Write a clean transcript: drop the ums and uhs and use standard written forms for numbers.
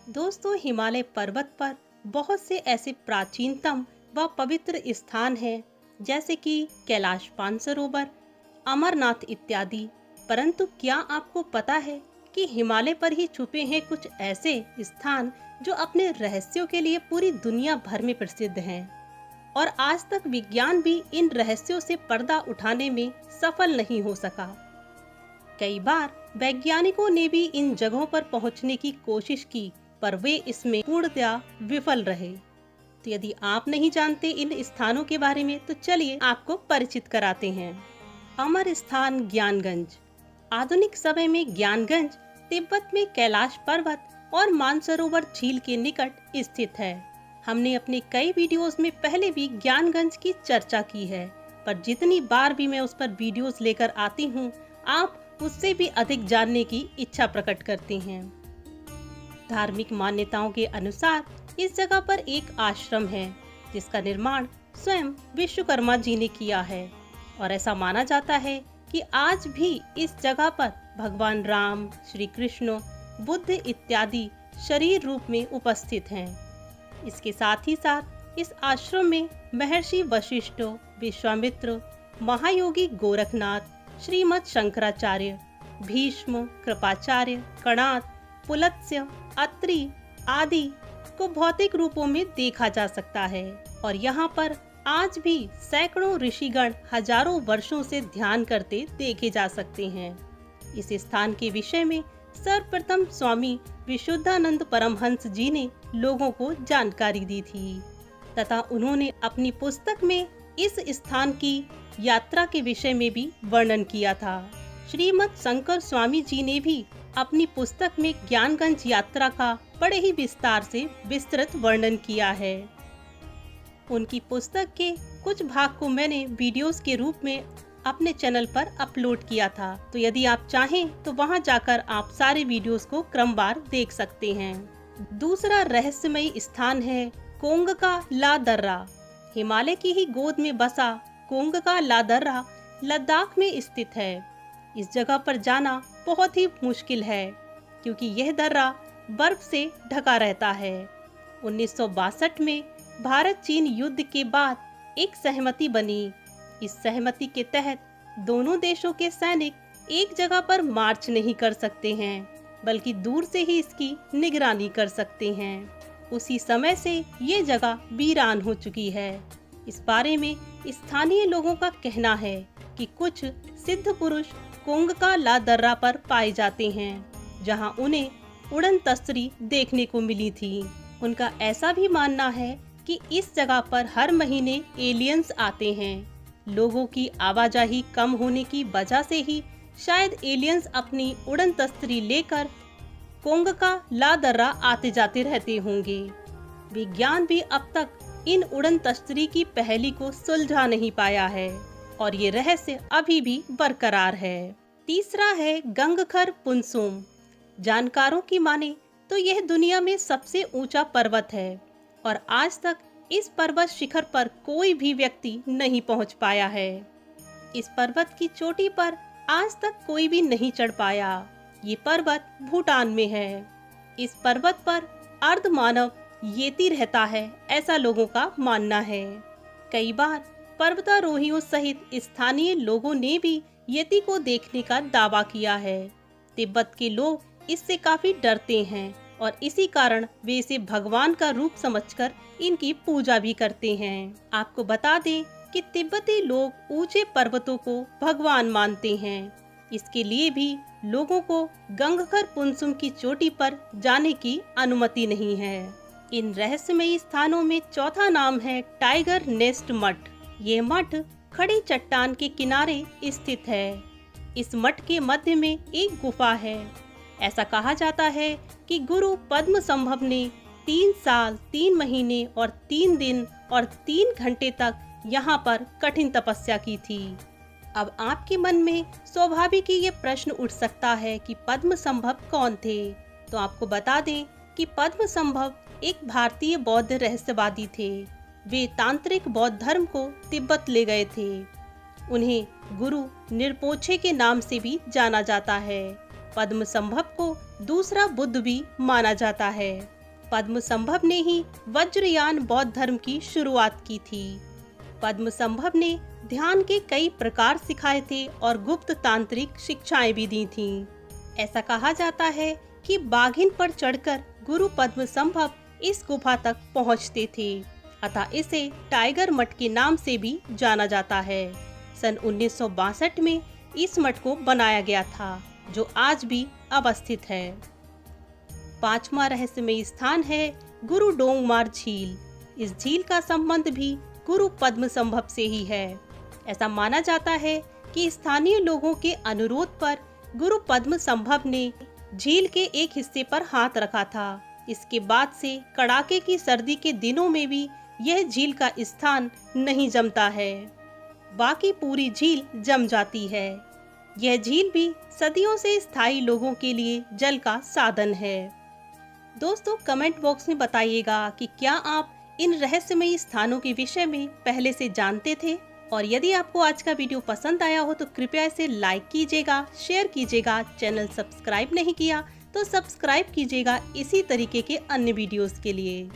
दोस्तों, हिमालय पर्वत पर बहुत से ऐसे प्राचीनतम व पवित्र स्थान हैं, जैसे कि कैलाश मानसरोवर, अमरनाथ इत्यादि। परंतु क्या आपको पता है कि हिमालय पर ही छुपे हैं कुछ ऐसे स्थान जो अपने रहस्यों के लिए पूरी दुनिया भर में प्रसिद्ध हैं और आज तक विज्ञान भी इन रहस्यों से पर्दा उठाने में सफल नहीं हो सका। कई बार वैज्ञानिकों ने भी इन जगहों पर पहुंचने की कोशिश की, पर वे इसमें पूर्णतया विफल रहे। तो यदि आप नहीं जानते इन स्थानों के बारे में, तो चलिए आपको परिचित कराते हैं। अमर स्थान ज्ञानगंज। आधुनिक समय में ज्ञानगंज तिब्बत में कैलाश पर्वत और मानसरोवर झील के निकट स्थित है। हमने अपने कई वीडियोस में पहले भी ज्ञानगंज की चर्चा की है, पर जितनी बार भी मैं उस पर वीडियोस लेकर आती हूँ, आप उससे भी अधिक जानने की इच्छा प्रकट करते हैं। धार्मिक मान्यताओं के अनुसार इस जगह पर एक आश्रम है, जिसका निर्माण स्वयं विश्वकर्मा जी ने किया है और ऐसा माना जाता है कि आज भी इस जगह पर भगवान राम, श्री कृष्ण, बुद्ध इत्यादि शरीर रूप में उपस्थित हैं। इसके साथ ही साथ इस आश्रम में महर्षि वशिष्ठ, विश्वामित्र, महायोगी गोरखनाथ, श्रीमद शंकराचार्य, भीष्म, कृपाचार्य, कणाद, पुलत्स्य, अत्रि आदि को भौतिक रूपों में देखा जा सकता है और यहाँ पर आज भी सैकड़ों ऋषिगण हजारों वर्षों से ध्यान करते देखे जा सकते हैं। इस स्थान के विषय में सर्वप्रथम स्वामी विशुद्धानंद परमहंस जी ने लोगों को जानकारी दी थी तथा उन्होंने अपनी पुस्तक में इस स्थान की यात्रा के विषय में भी वर्णन किया था। श्रीमद शंकर स्वामी जी ने भी अपनी पुस्तक में ज्ञानगंज यात्रा का बड़े ही विस्तार से विस्तृत वर्णन किया है। उनकी पुस्तक के कुछ भाग को मैंने वीडियोस के रूप में अपने चैनल पर अपलोड किया था, तो यदि आप चाहें तो वहां जाकर आप सारे वीडियोस को क्रमवार देख सकते हैं। दूसरा रहस्यमयी स्थान है कोंग का ला दर्रा। हिमालय की ही गोद में बसा कोंग का ला दर्रा लद्दाख में स्थित है। इस जगह पर जाना बहुत ही मुश्किल है, क्योंकि यह दर्रा बर्फ से ढका रहता है। 1962 में भारत चीन युद्ध के बाद एक सहमति बनी। इस सहमति के तहत दोनों देशों के सैनिक एक जगह पर मार्च नहीं कर सकते हैं, बल्कि दूर से ही इसकी निगरानी कर सकते हैं। उसी समय से ये जगह वीरान हो चुकी है। इस बारे में स्थानीय लोगों का कहना है कि कुछ सिद्ध पुरुष कोंग का ला दर्रा पर पाए जाते हैं, जहां उन्हें उड़न तस्तरी देखने को मिली थी। उनका ऐसा भी मानना है कि इस जगह पर हर महीने एलियंस आते हैं। लोगों की आवाजाही कम होने की वजह से ही शायद एलियंस अपनी उड़न तस्तरी लेकर कोंग का ला दर्रा आते जाते रहते होंगे। विज्ञान भी अब तक इन उड़न तस्तरी की पहेली को सुलझा नहीं पाया है और ये रहस्य अभी भी बरकरार है। तीसरा है गंगखर पुनसुम। जानकारों की माने तो यह दुनिया में सबसे ऊंचा पर्वत है और आज तक इस पर्वत शिखर पर कोई भी व्यक्ति नहीं पहुंच पाया है। इस पर्वत की चोटी पर आज तक कोई भी नहीं चढ़ पाया। ये पर्वत भूटान में है। इस पर्वत पर अर्धमानव येती रहता है, ऐसा लोगों का मानना है। कई बार पर्वतारोहियों सहित स्थानीय लोगों ने भी येती को देखने का दावा किया है। तिब्बत के लोग इससे काफी डरते हैं और इसी कारण वे इसे भगवान का रूप समझकर इनकी पूजा भी करते हैं। आपको बता दें कि तिब्बती लोग ऊंचे पर्वतों को भगवान मानते हैं। इसके लिए भी लोगों को गंगखर पुनसुम की चोटी पर जाने की अनुमति नहीं है। इन रहस्यमयी स्थानों में चौथा नाम है टाइगर नेस्ट मठ। ये मठ खड़ी चट्टान के किनारे स्थित है। इस मठ के मध्य में एक गुफा है। ऐसा कहा जाता है कि गुरु पद्मसंभव ने 3 साल 3 महीने और 3 दिन और 3 घंटे तक यहाँ पर कठिन तपस्या की थी। अब आपके मन में स्वाभाविक ही ये प्रश्न उठ सकता है कि पद्मसंभव कौन थे। तो आपको बता दें कि पद्मसंभव एक भारतीय बौद्ध रहस्यवादी थे। वे तांत्रिक बौद्ध धर्म को तिब्बत ले गए थे। उन्हें गुरु निरपोछे के नाम से भी जाना जाता है। पद्मसंभव को दूसरा बुद्ध भी माना जाता है। पद्मसंभव ने ही वज्रयान बौद्ध धर्म की शुरुआत की थी। पद्मसंभव ने ध्यान के कई प्रकार सिखाए थे और गुप्त तांत्रिक शिक्षाएं भी दी थीं। ऐसा कहा जाता है कि बाघिन पर चढ़कर गुरु पद्मसंभव इस गुफा तक पहुंचते थे, अतः इसे टाइगर मठ के नाम से भी जाना जाता है। सन 1962 में इस मठ को बनाया गया था, जो आज भी अवस्थित है। पांचवा रहस्यमय स्थान है गुरु डोंगमार झील। इस झील का संबंध भी गुरु पद्मसंभव से ही है। ऐसा माना जाता है कि स्थानीय लोगों के अनुरोध पर गुरु पद्मसंभव ने झील के एक हिस्से पर हाथ रखा था। इसके बाद से कड़ाके की सर्दी के दिनों में भी यह झील का स्थान नहीं जमता है, बाकी पूरी झील जम जाती है। यह झील भी सदियों से स्थायी लोगों के लिए जल का साधन है। दोस्तों, कमेंट बॉक्स में बताइएगा कि क्या आप इन रहस्यमयी स्थानों के विषय में पहले से जानते थे, और यदि आपको आज का वीडियो पसंद आया हो तो कृपया इसे लाइक कीजिएगा, शेयर कीजिएगा। चैनल सब्सक्राइब नहीं किया तो सब्सक्राइब कीजिएगा इसी तरीके के अन्य वीडियोस के लिए।